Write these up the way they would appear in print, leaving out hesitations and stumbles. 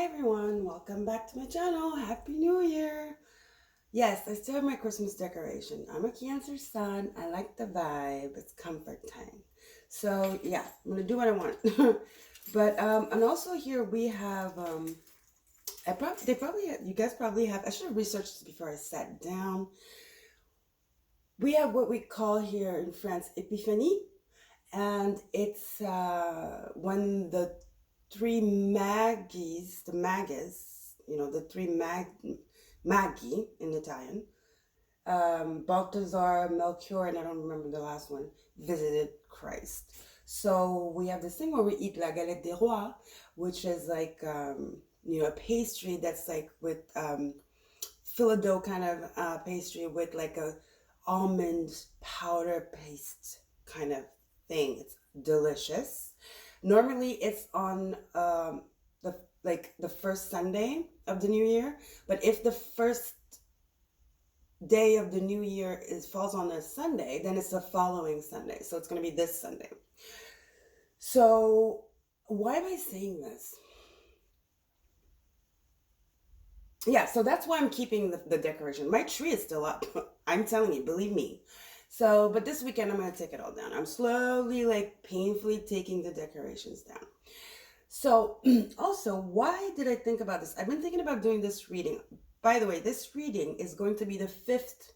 everyone, welcome back to my channel. Happy New Year. Yes, I still have my Christmas decoration. I'm a Cancer sun. I like the vibe. It's comfort time. So yeah, I'm gonna do what I want. But and also here we have you guys probably have, I should have researched this before I sat down. We have what we call here in France Epiphany, and it's when the three Maggies, the Magas, the three Magi in Italian, Balthazar, Melchior, and I don't remember the last one, visited Christ. So we have this thing where we eat la galette des rois, which is like, a pastry that's like with phyllo kind of pastry with like a almond powder paste kind of thing. It's delicious. Normally it's on the first Sunday of the new year, but if the first day of the new year falls on a Sunday, then it's the following Sunday. So it's going to be this Sunday. So why am I saying this? Yeah, so that's why I'm keeping the decoration. My tree is still up. I'm telling you, believe me. So, but this weekend I'm going to take it all down. I'm slowly, like, painfully taking the decorations down. So, also, why did I think about this? I've been thinking about doing this reading. By the way, this reading is going to be the fifth,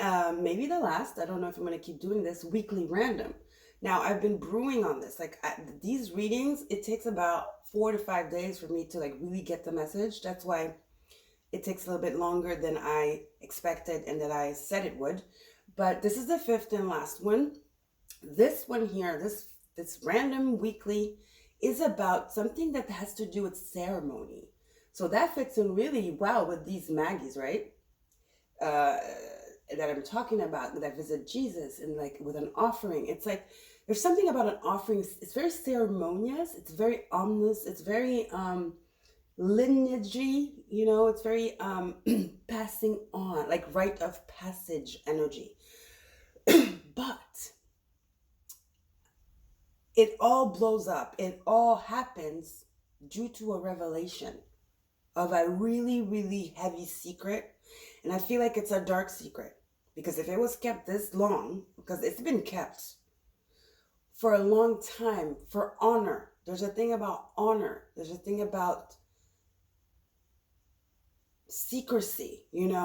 maybe the last, I don't know if I'm going to keep doing this, weekly random. Now, I've been brewing on this. Like, these readings, it takes about 4 to 5 days for me to, like, really get the message. That's why it takes a little bit longer than I expected and that I said it would. But this is the fifth and last one. This one here, this random weekly, is about something that has to do with ceremony. So that fits in really well with these Maggies, right? That I'm talking about, that visit Jesus and like with an offering. It's like, there's something about an offering. It's very ceremonious. It's very ominous. It's very lineagey, it's very passing on, like rite of passage energy. But it all blows up. It all happens due to a revelation of a really, really heavy secret. And I feel like it's a dark secret, because if it was kept this long, because it's been kept for a long time, for honor. There's a thing about honor. There's a thing about secrecy, how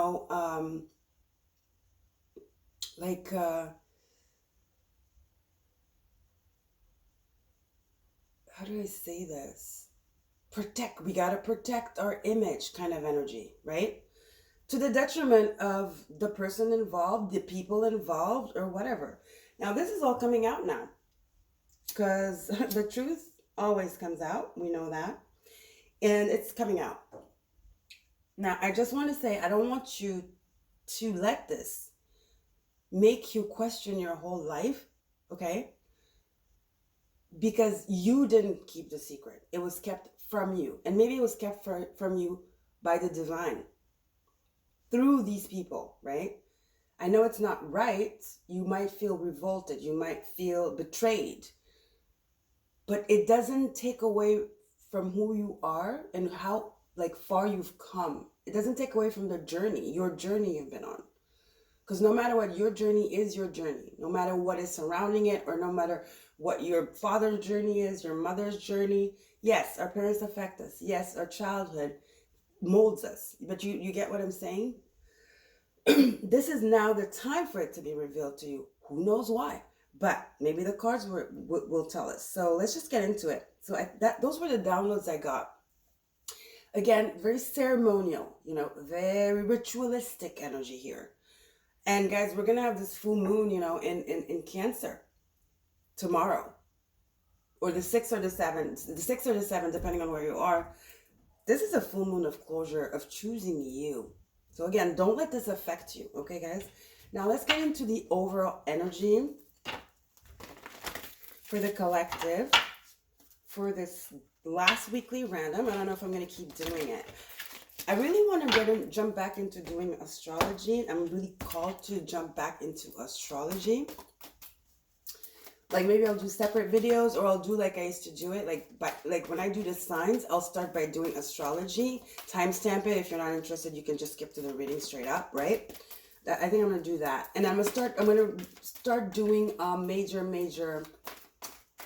do I say this? We gotta protect our image kind of energy, right? To the detriment of the person involved, the people involved, or whatever. Now, this is all coming out now, because the truth always comes out. We know that. And it's coming out. Now, I just want to say, I don't want you to let this make you question your whole life, okay? Because you didn't keep the secret. It was kept from you. And maybe it was kept from you by the divine through these people, right? I know it's not right. You might feel revolted. You might feel betrayed. But it doesn't take away from who you are and how far you've come. It doesn't take away from the journey, your journey you've been on. Because no matter what, your journey is your journey. No matter what is surrounding it, or no matter what your father's journey is, your mother's journey. Yes, our parents affect us. Yes, our childhood molds us. But you get what I'm saying? This is now the time for it to be revealed to you. Who knows why? But maybe the cards will tell us. So let's just get into it. So those were the downloads I got. Again, very ceremonial, very ritualistic energy here. And guys, we're going to have this full moon, in Cancer tomorrow, or the 6th or the 7th, depending on where you are. This is a full moon of closure, of choosing you. So again, don't let this affect you. Okay, guys? Now let's get into the overall energy for the collective for this last weekly random. I don't know if I'm going to keep doing it. I really want to jump back into doing astrology. I'm really called to jump back into astrology. Like maybe I'll do separate videos, or I'll do like I used to do it. Like when I do the signs, I'll start by doing astrology, timestamp it. If you're not interested, you can just skip to the reading straight up, right? I think I'm gonna do that, and I'm gonna start doing major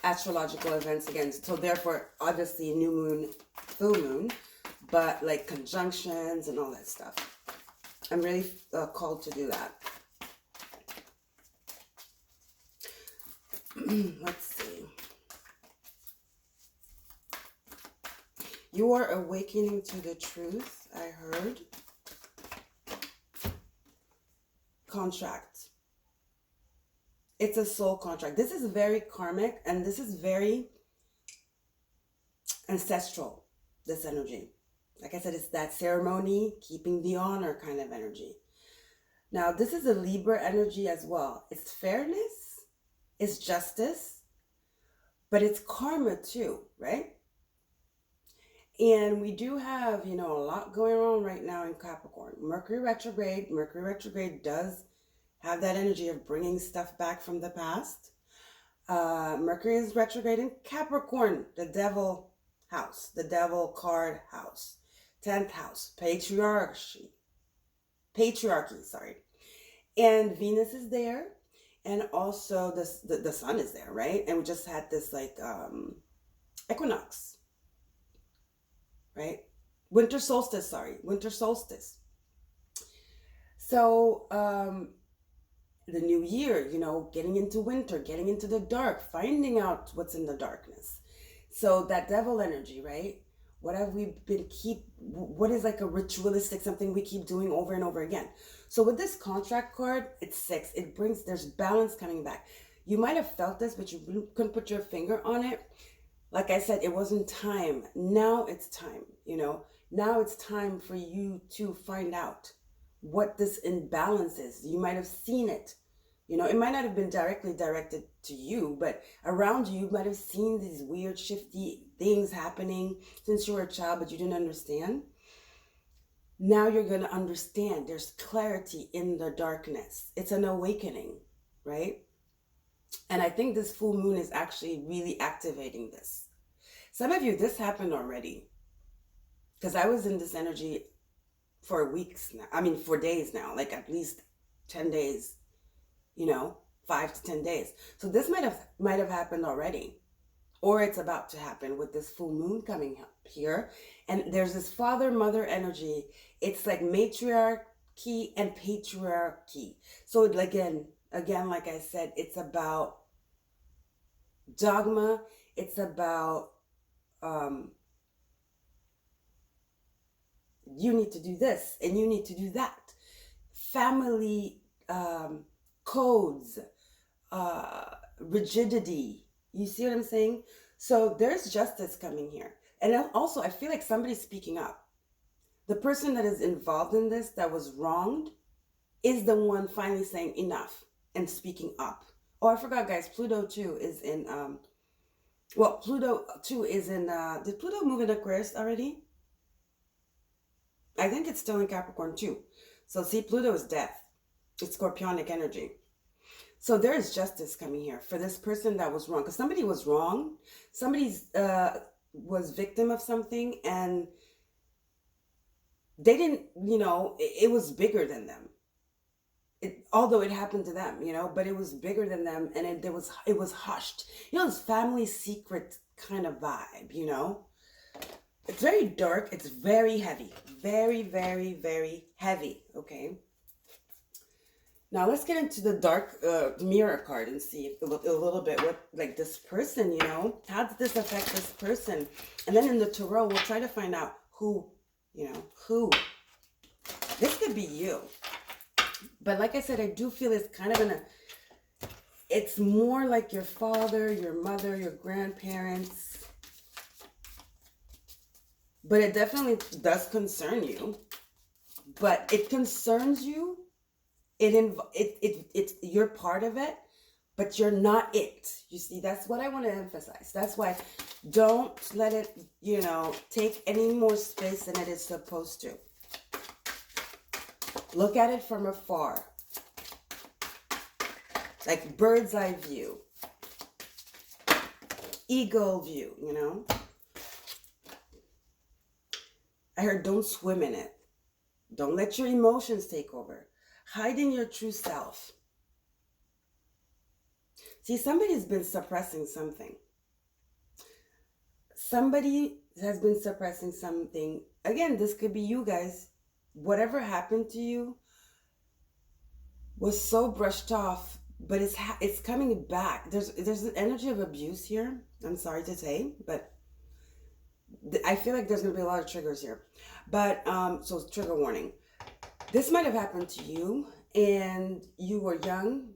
astrological events again. So therefore, obviously, new moon, full moon, but like conjunctions and all that stuff. I'm really called to do that. Let's see. You are awakening to the truth, I heard. Contract. It's a soul contract. This is very karmic, and this is very ancestral, this energy. Like I said, it's that ceremony, keeping the honor kind of energy. Now, this is a Libra energy as well. It's fairness, it's justice, but it's karma too, right? And we do have, a lot going on right now in Capricorn. Mercury retrograde does have that energy of bringing stuff back from the past. Mercury is retrograde in Capricorn, the devil house, the devil card house, 10th house, patriarchy, sorry. And Venus is there, and also the sun is there, right? And we just had this like equinox, right? Winter solstice. So the new year, getting into winter, getting into the dark, finding out what's in the darkness. So that devil energy, right? What have we what is like a ritualistic, something we keep doing over and over again? So with this contract card, it's 6. There's balance coming back. You might have felt this, but you couldn't put your finger on it. Like I said, it wasn't time. Now it's time, Now it's time for you to find out what this imbalance is. You might have seen it. It might not have been directly directed to you, but around you might have seen these weird, shifty things happening since you were a child, but you didn't understand. Now you're going to understand. There's clarity in the darkness. It's an awakening, right? And I think this full moon is actually really activating this. Some of you, this happened already. Because I was in this energy for weeks now. For days now, like at least 10 days, 5 to 10 days. So this might have happened already, or it's about to happen with this full moon coming up here. And there's this father-mother energy. It's like matriarchy and patriarchy. So again, like I said, it's about dogma. It's about you need to do this and you need to do that. Family codes, rigidity. You see what I'm saying? So there's justice coming here. And also, I feel like somebody's speaking up. The person that is involved in this, that was wronged, is the one finally saying enough and speaking up. Oh, I forgot, guys. Pluto too is in, did Pluto move in Aquarius already? I think it's still in Capricorn too. So see, Pluto is death. It's scorpionic energy. So there is justice coming here for this person that was wrong. Because somebody was wrong. Somebody was victim of something, and they didn't, it was bigger than them. Although it happened to them, but it was bigger than them, and it was hushed. This family secret kind of vibe, It's very dark. It's very heavy. Very, very, very heavy, okay? Now let's get into the dark mirror card and see a little bit what, like, this person, how did this affect this person? And then in the tarot, we'll try to find out who. This could be you. But like I said, I do feel it's kind of it's more like your father, your mother, your grandparents. But it definitely does concern you. But it concerns you. You're part of it, but you're not it. You see, that's what I want to emphasize. That's why don't let it, take any more space than it is supposed to. Look at it from afar. Like bird's eye view. eagle view, you know. I heard don't swim in it. Don't let your emotions take over. Hide in your true self. See, somebody's been suppressing something. Somebody has been suppressing something. Again, this could be you guys. Whatever happened to you was so brushed off, but it's coming back. There's an energy of abuse here. I'm sorry to say, but I feel like there's going to be a lot of triggers here. But so trigger warning. This might have happened to you, and you were young.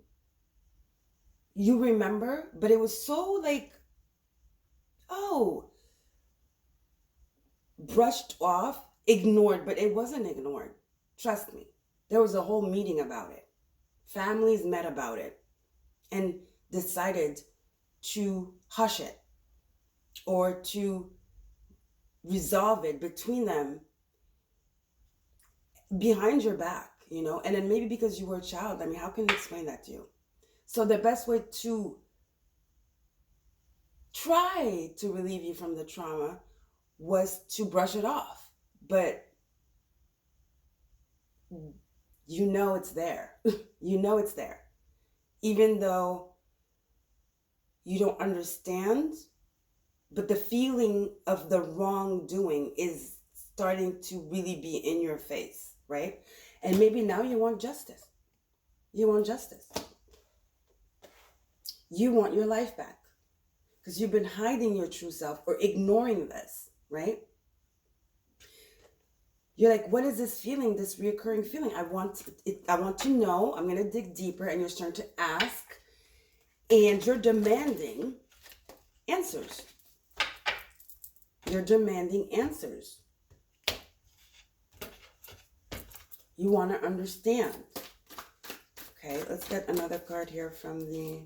You remember, but it was so like, oh, brushed off, ignored, but it wasn't ignored. Trust me. There was a whole meeting about it. Families met about it and decided to hush it or to resolve it between them behind your back, you know. And then maybe because you were a child, I mean, how can you explain that to you? So the best way to try to relieve you from the trauma was to brush it off. But you know it's there. You know it's there. Even though you don't understand, but the feeling of the wrongdoing is starting to really be in your face, right? And maybe now you want justice. You want justice. You want your life back because you've been hiding your true self or ignoring this, right? You're like, what is this feeling, this reoccurring feeling? I want to know. I'm going to dig deeper, and you're starting to ask, and you're demanding answers. You're demanding answers. You want to understand. Okay, let's get another card here from the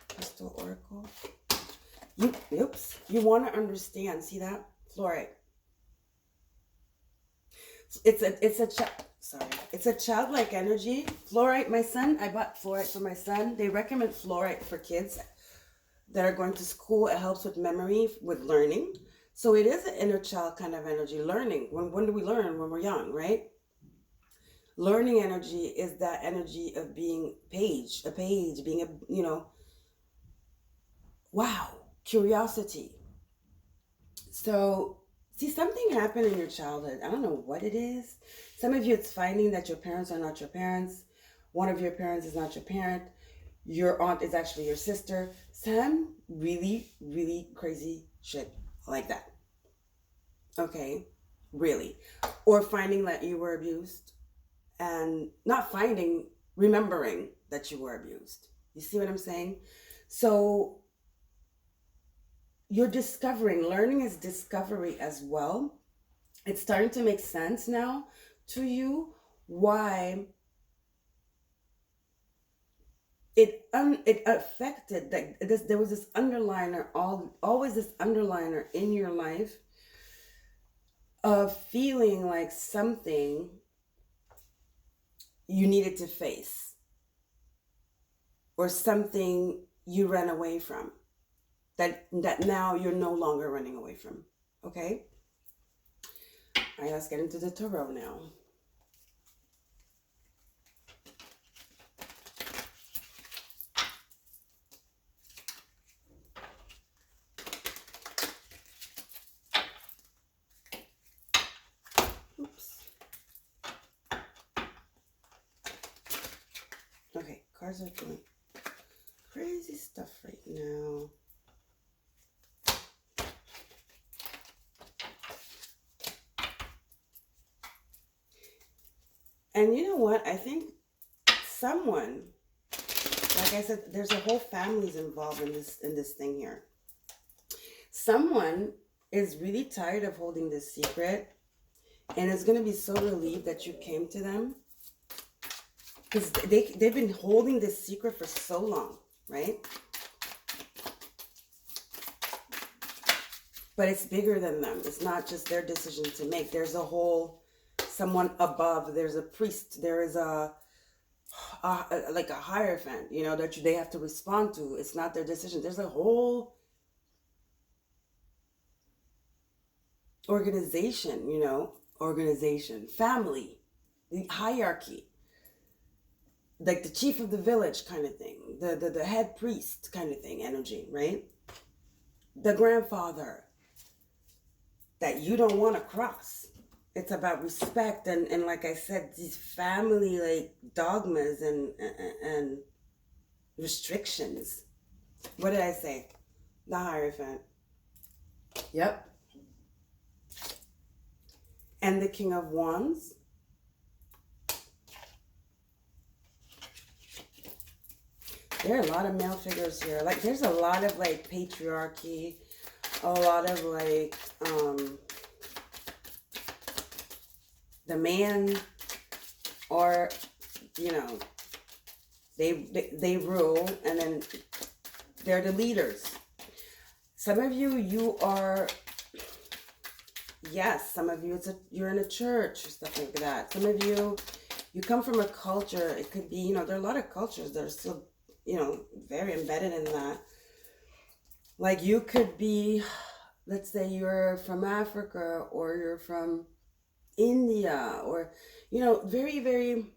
Crystal Oracle. You want to understand. See that? Fluorite. It's a childlike energy. Fluorite, my son, I bought fluorite for my son. They recommend fluorite for kids that are going to school. It helps with memory, with learning. So it is an inner child kind of energy, learning. When do we learn? When we're young, right? Learning energy is that energy of being a page, being a, you know, wow, curiosity. So, see, something happened in your childhood. I don't know what it is. Some of you, it's finding that your parents are not your parents. One of your parents is not your parent. Your aunt is actually your sister. Some really, really crazy shit like that. Okay, really. Or finding that you were abused. And not finding, remembering that you were abused. You see what I'm saying? So you're discovering, learning is discovery as well. It's starting to make sense now to you why it affected, that there was this underliner, always this underliner in your life of feeling like something you needed to face or something you ran away from that now you're no longer running away from. Okay? All right, let's get into the tarot now. Okay, cards are doing crazy stuff right now. And you know what? I think someone, like I said, there's a whole family's involved in this thing here. Someone is really tired of holding this secret and is going to be so relieved that you came to them. Because they've been holding this secret for so long, right? But it's bigger than them. It's not just their decision to make. There's a whole, someone above. There's a priest. There is like a Hiorophant, you know, that they have to respond to. It's not their decision. There's a whole organization, organization, family, the hierarchy, like the chief of the village kind of thing, the head priest kind of thing, energy, right? The grandfather that you don't want to cross. It's about respect and like I said, these family like dogmas and restrictions. What did I say? The Hierophant. Yep. And the King of Wands. There are a lot of male figures here. Like there's a lot of like patriarchy, a lot of like the man, or they rule, and then they're the leaders. Some of you are, yes, some of you you're in a church or stuff like that. Some of you come from a culture. It could be, there are a lot of cultures that are still, very embedded in that. Like you could be, let's say you're from Africa, or you're from India, or, very, very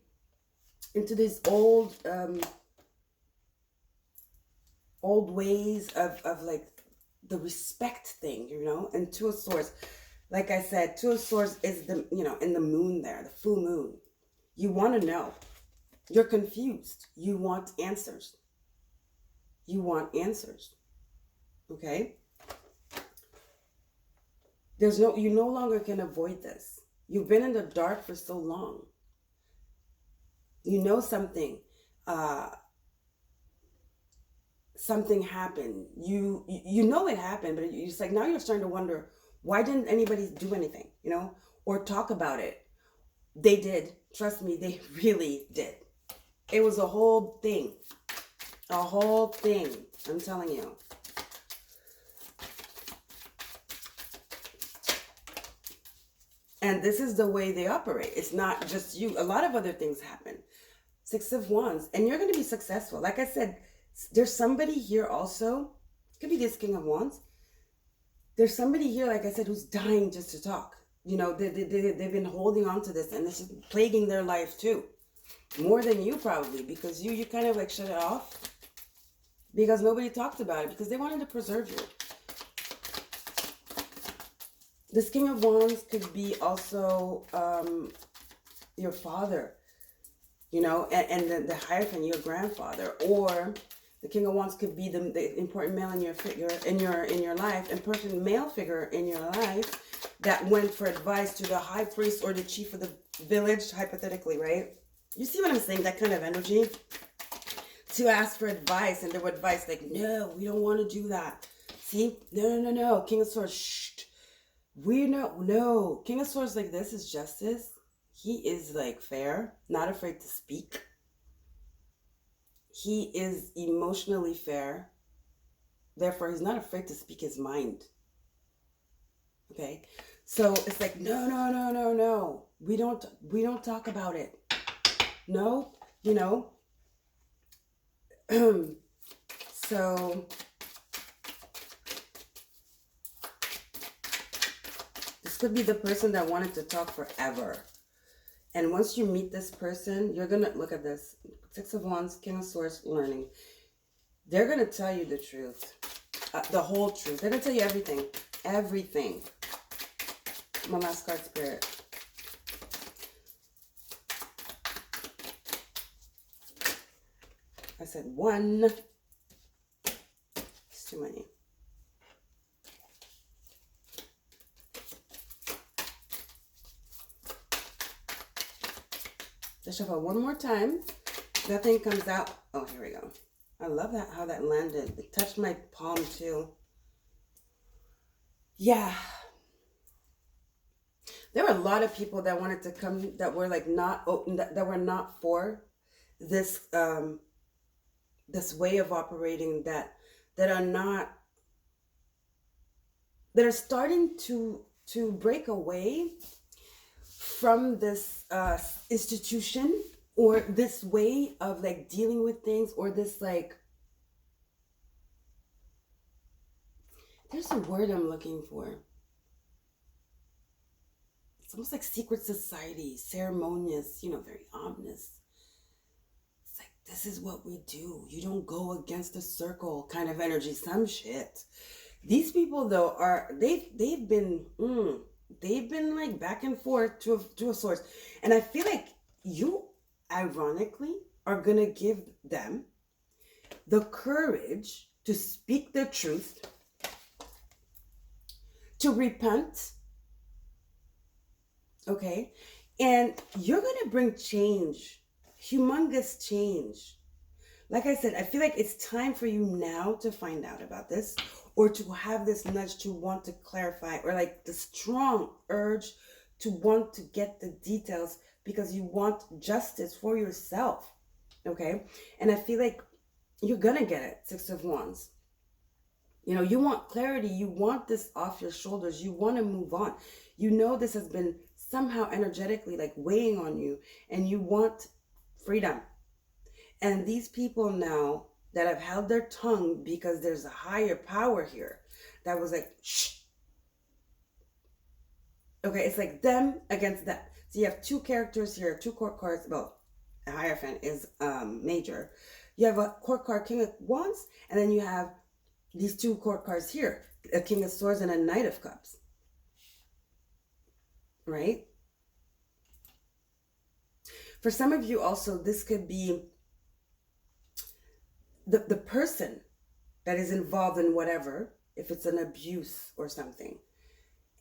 into these old ways of like the respect thing, and Two of Swords. Like I said, Two of Swords is the, in the moon there, the full moon. You want to know. You're confused. You want answers. You want answers. Okay? You no longer can avoid this. You've been in the dark for so long. You know something. Something happened. You know it happened, but you're just like, now you're starting to wonder, why didn't anybody do anything, or talk about it? They did. Trust me, they really did. It was a whole thing. A whole thing. I'm telling you. And this is the way they operate. It's not just you. A lot of other things happen. Six of Wands. And you're going to be successful. Like I said, there's somebody here also. It could be this King of Wands. There's somebody here, like I said, who's dying just to talk. They've been holding on to this, and this is plaguing their life too. More than you probably, because you kind of like shut it off. Because nobody talked about it, because they wanted to preserve you. This King of Wands could be also your father, and the Hierophant, your grandfather, or the King of Wands could be the important male in your figure, in your life, important male figure in your life that went for advice to the high priest or the chief of the village, hypothetically, right? You see what I'm saying? That kind of energy to ask for advice, and they would advise like, no, we don't want to do that. See, no, King of Swords, shh. No. King of Swords like this is justice. He is like fair, not afraid to speak. He is emotionally fair. Therefore, he's not afraid to speak his mind. Okay? So it's like, no. We don't talk about it. No, so this could be the person that wanted to talk forever. And once you meet this person, you're going to look at this. Six of Wands, King of Swords, learning. They're going to tell you the truth. The whole truth. They're going to tell you everything. Everything. My last card, Spirit. I said one. It's too many. Let's shuffle one more time. Nothing comes out. Oh, here we go. I love that, how that landed. It touched my palm too. Yeah. There were a lot of people that wanted to come that were like not open, that were not for this this way of operating, that are starting to break away from this institution, or this way of like dealing with things, or this like, there's a word I'm looking for. It's almost like secret society, ceremonious, you know, very ominous. It's like, this is what we do. You don't go against the circle kind of energy, some shit. These people though they've been like back and forth to a source. And I feel like you ironically are gonna give them the courage to speak the truth, to repent, okay? And you're gonna bring change, humongous change. Like I said, I feel like it's time for you now to find out about this, or to have this nudge to want to clarify, or like the strong urge to want to get the details because you want justice for yourself, okay? And I feel like you're gonna get it. 6 of Wands. You know, you want clarity. You want this off your shoulders. You want to move on. You know this has been somehow energetically like weighing on you, and you want freedom. And these people now that have held their tongue because there's a higher power here that was like, shh. Okay, it's like them against them. So you have 2 characters here, 2 court cards. Well, a Hiorophant is major. You have a court card, King of Wands, and then you have these 2 court cards here, a King of Swords and a Knight of Cups. Right? For some of you also, this could be the person that is involved in whatever, if it's an abuse or something.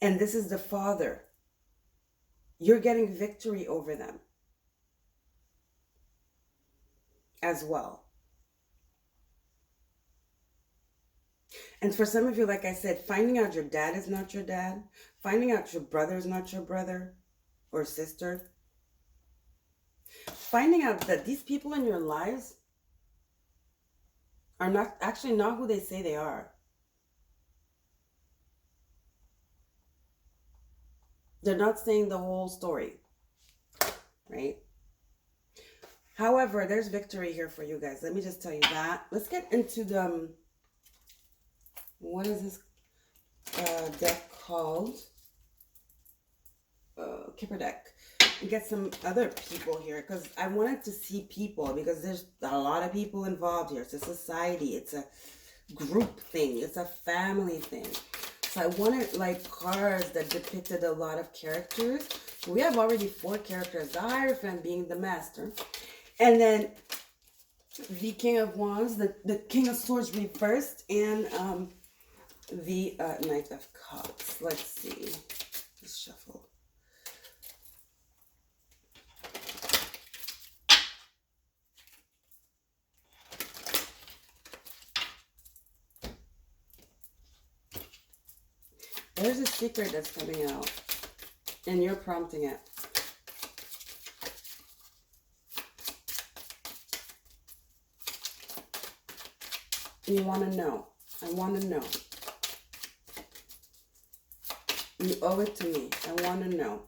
And this is the father. You're getting victory over them as well. And for some of you, like I said, finding out your dad is not your dad, finding out your brother is not your brother or sister, finding out that these people in your lives are not actually not who they say they are. They're not saying the whole story, right? However, there's victory here for you guys. Let me just tell you that. Let's get into the, what is this deck called? Kipper deck. And get some other people here, because I wanted to see people, because there's a lot of people involved here. It's a society. It's a group thing. It's a family thing. So I wanted like cards that depicted a lot of characters. So we have already 4 characters. The Hiorophant being the master. And then the King of Wands, the King of Swords reversed, and the Knight of Cups. Let's see. Let's shuffle. There's a secret that's coming out, and you're prompting it. You want to know. I want to know. You owe it to me. I want to know.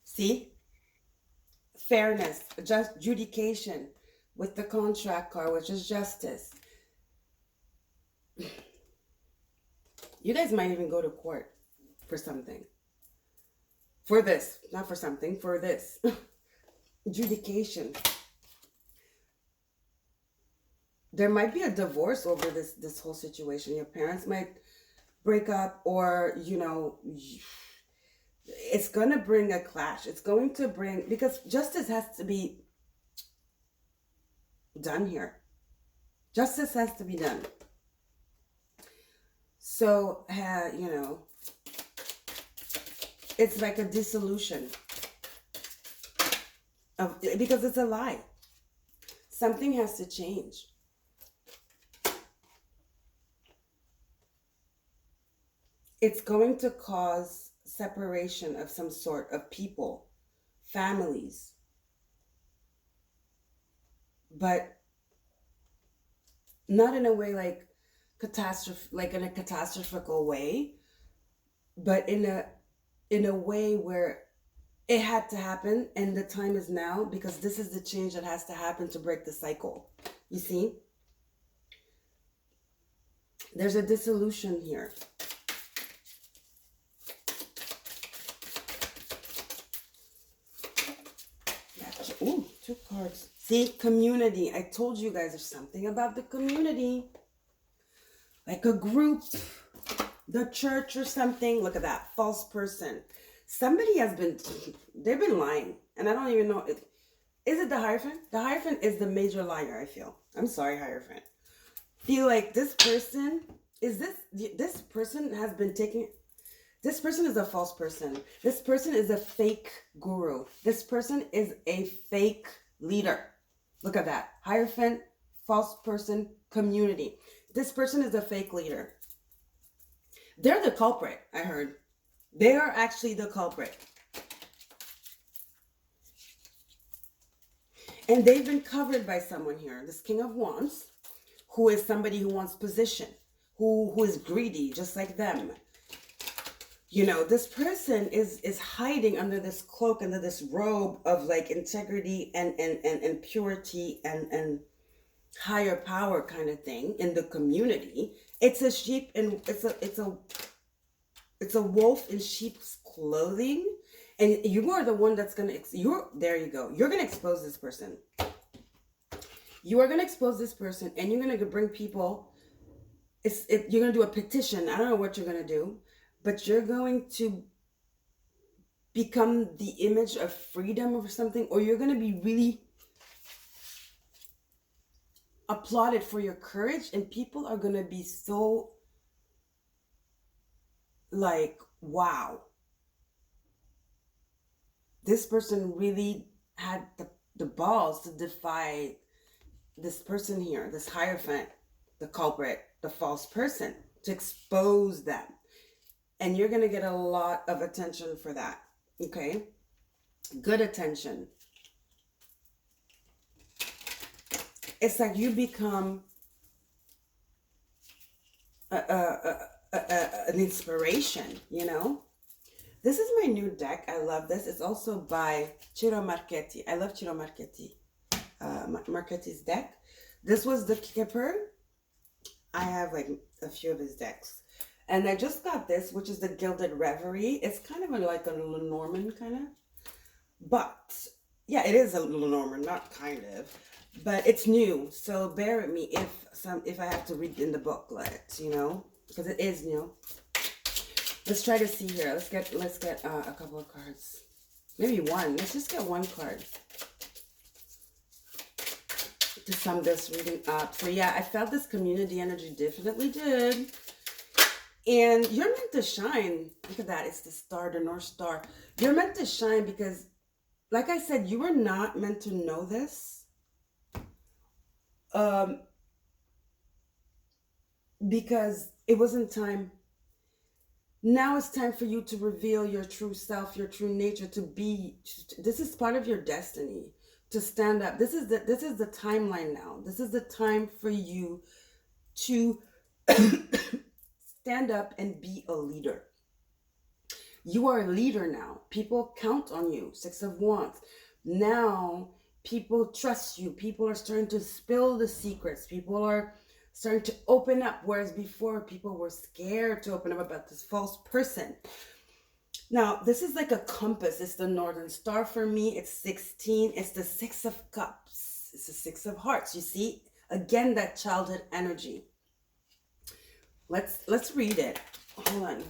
See? Fairness, just adjudication with the contract card, which is justice. You guys might even go to court for something. For this. Not for something. For this. Adjudication. There might be a divorce over this whole situation. Your parents might break up, or, you know, it's going to bring a clash. It's going to bring, because justice has to be done here. Justice has to be done. So, you know, it's like a dissolution of, because it's a lie. Something has to change. It's going to cause separation of some sort of people, families. But not in a way like in a catastrophical way, but in a way where it had to happen, and the time is now, because this is the change that has to happen to break the cycle. You see? There's a dissolution here. ooh, two cards. See, community. I told you guys there's something about the community. Like a group, the church or something. Look at that. False person. Somebody has been, they've been lying. And I don't even know. Is it the Hierophant? The Hierophant is the major liar, I feel. I'm sorry, Hierophant. Feel like this person, this person has been taking, this person is a false person. This person is a fake guru. This person is a fake leader. Look at that. Hierophant, false person, community. This person is a fake leader. They're the culprit, I heard. They are actually the culprit. And they've been covered by someone here. This King of Wands, who is somebody who wants position, who is greedy, just like them. You know, this person is hiding under this cloak, under this robe of like integrity and purity and higher power kind of thing in the community. It's a sheep and it's a wolf in sheep's clothing, and you are the one that's gonna there you go. You're gonna expose this person. You are gonna expose this person, and you're gonna bring people. You're gonna do a petition. I don't know what you're gonna do, but you're going to become the image of freedom or something, or you're gonna be really applauded for your courage, and people are gonna be so like, wow, this person really had the balls to defy this person here, this Hierophant, the culprit, the false person, to expose them. And you're gonna get a lot of attention for that. Okay, good attention. It's like you become an inspiration, you know. This is my new deck. I love this. It's also by Ciro Marchetti. I love Ciro Marchetti. Marchetti's deck. This was the Kipper. I have like a few of his decks. And I just got this, which is the Gilded Reverie. It's kind of like a Lenormand kind of. But, yeah, it is a Lenormand, not kind of. But it's new, so bear with me if I have to read in the booklet, you know, because it is new. Let's try to see here. Let's get a couple of cards, maybe one. Let's just get one card to sum this reading up. So yeah, I felt this community energy, definitely did, and you're meant to shine. Look at that. It's the star, the North Star. You're meant to shine because, like I said, you were not meant to know this. Because it wasn't time. Now it's time for you to reveal your true self, your true nature, to be. This is part of your destiny, to stand up. This is the timeline now. This is the time for you to stand up and be a leader. You are a leader now. People count on you. Six of Wands. Now people trust you. People are starting to spill the secrets. People are starting to open up, whereas before people were scared to open up about this false person. Now, this is like a compass. It's the Northern Star for me. It's 16. It's the Six of Cups. It's the Six of Hearts. You see, again, that childhood energy. Let's read it. Hold on.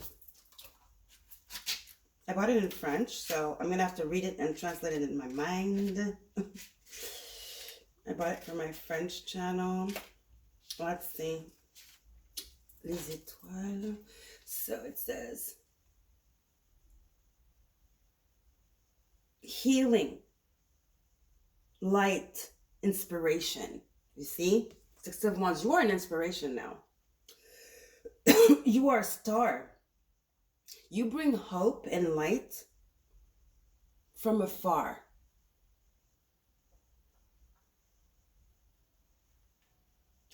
I bought it in French, so I'm gonna have to read it and translate it in my mind. I bought it from my French channel. Let's see. Les étoiles. So it says, healing, light, inspiration. You see? Six of Wands. You are an inspiration now. You are a star. You bring hope and light from afar.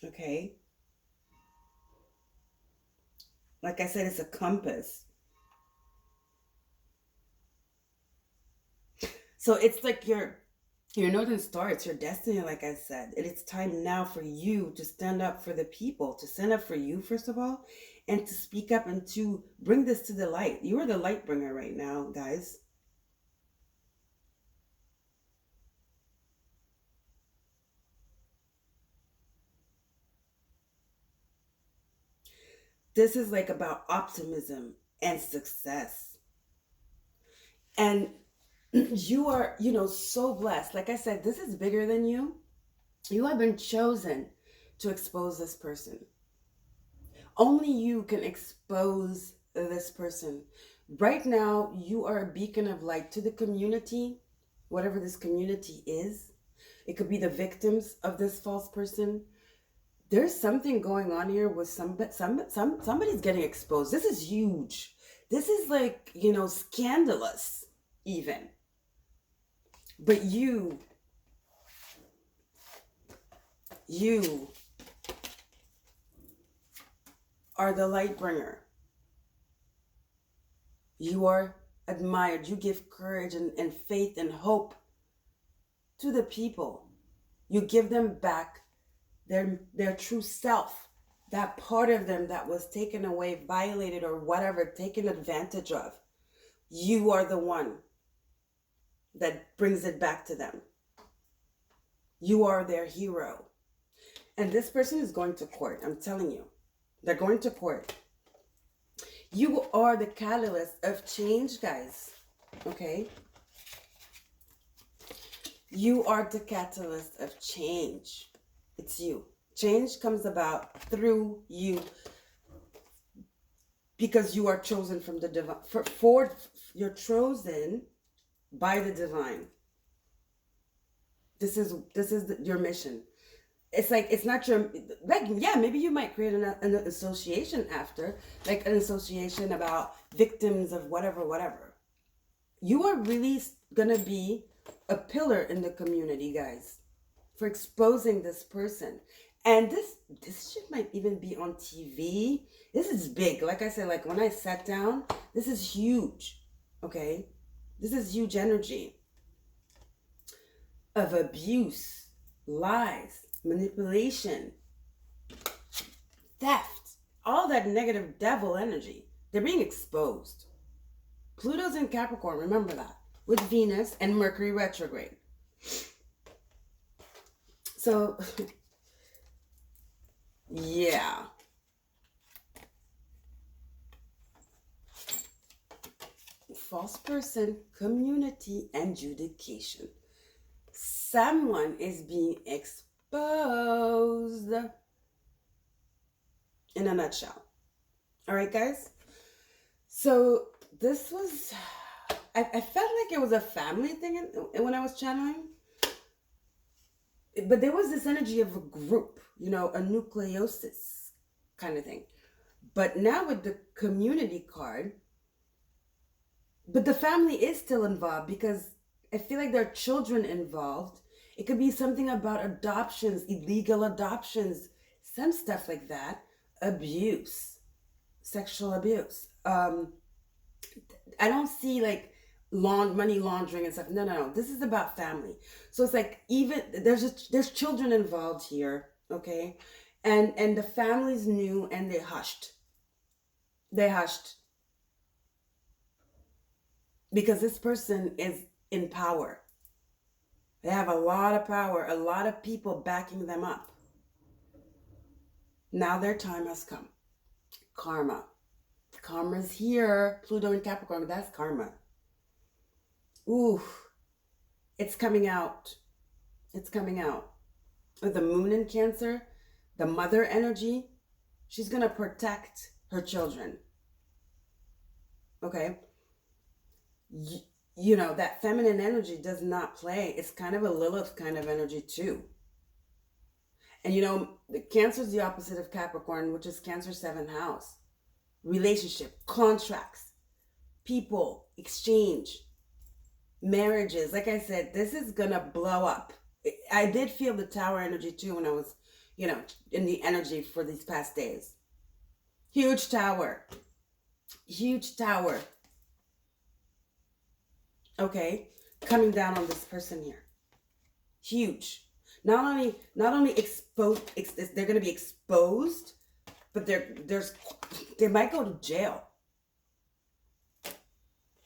Okay? Like I said, it's a compass. So it's like your Northern Star, it's your destiny, like I said. And it's time now for you to stand up for the people, to stand up for you, first of all, and to speak up and to bring this to the light. You are the light bringer right now, guys. This is like about optimism and success. And you are, so blessed. Like I said, this is bigger than you. You have been chosen to expose this person. Only you can expose this person. Right now, you are a beacon of light to the community, whatever this community is. It could be the victims of this false person. There's something going on here with somebody's getting exposed. This is huge. This is like, scandalous even. But you are the light bringer. You are admired. You give courage and faith and hope to the people. You give them back their true self, that part of them that was taken away, violated, or whatever, taken advantage of. You are the one that brings it back to them. You are their hero. And this person is going to court. I'm telling you. They're going to court. You are the catalyst of change, guys. Okay? You are the catalyst of change. It's you. Change comes about through you because you are chosen from the divine. You're chosen by the divine. This is your mission. It's like, it's not your, like, yeah, maybe you might create an association after, like an association about victims of whatever. You are really going to be a pillar in the community, guys, for exposing this person. And this shit might even be on TV. This is big. Like I said, like when I sat down, this is huge. Okay? This is huge energy of abuse, lies, manipulation, theft, all that negative devil energy. They're being exposed. Pluto's in Capricorn, remember that, with Venus and Mercury retrograde. So, yeah. False person, community, and adjudication. Someone is being exposed. In a nutshell. All right, guys? So, this was... I felt like it was a family thing when I was channeling. But there was this energy of a group, a nucleosis kind of thing. But now with the community card, but the family is still involved because I feel like there are children involved. It could be something about adoptions, illegal adoptions, some stuff like that. Abuse, sexual abuse. I don't see like money laundering and stuff. No. This is about family. So it's like even there's children involved here, okay? And the families knew and they hushed. Because this person is in power. They have a lot of power, a lot of people backing them up. Now their time has come. Karma. Karma's here. Pluto in Capricorn, that's karma. Ooh, it's coming out. It's coming out. With the moon in Cancer, the mother energy, she's going to protect her children. Okay? That feminine energy does not play. It's kind of a Lilith kind of energy too. And the Cancer is the opposite of Capricorn, which is Cancer 7th house. Relationship, contracts, people, exchange, marriages. Like I said, this is going to blow up. I did feel the Tower energy too when I was, in the energy for these past days. Huge tower. Okay, coming down on this person here. Huge. Not only exposed, they're going to be exposed, but they might go to jail.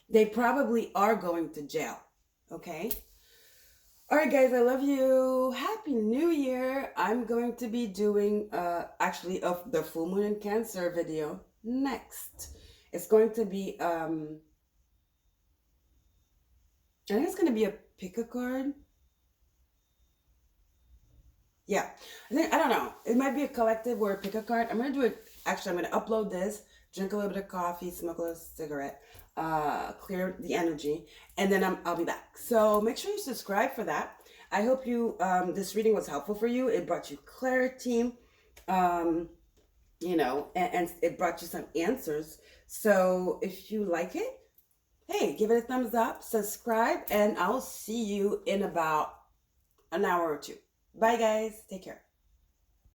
They probably are going to jail. Okay? All right, guys, I love you. Happy New Year. I'm going to be doing, actually, of the full moon in Cancer video. next. It's going to be, I think it's going to be a pick a card. Yeah, I don't know. It might be a collective or a pick a card. I'm going to do it. Actually, I'm going to upload this, drink a little bit of coffee, smoke a little cigarette, clear the energy, and then I'll be back. So make sure you subscribe for that. I hope you this reading was helpful for you. It brought you clarity, you know, and it brought you some answers. So if you like it, hey, give it a thumbs up, subscribe, and I'll see you in about an hour or two. Bye, guys. Take care.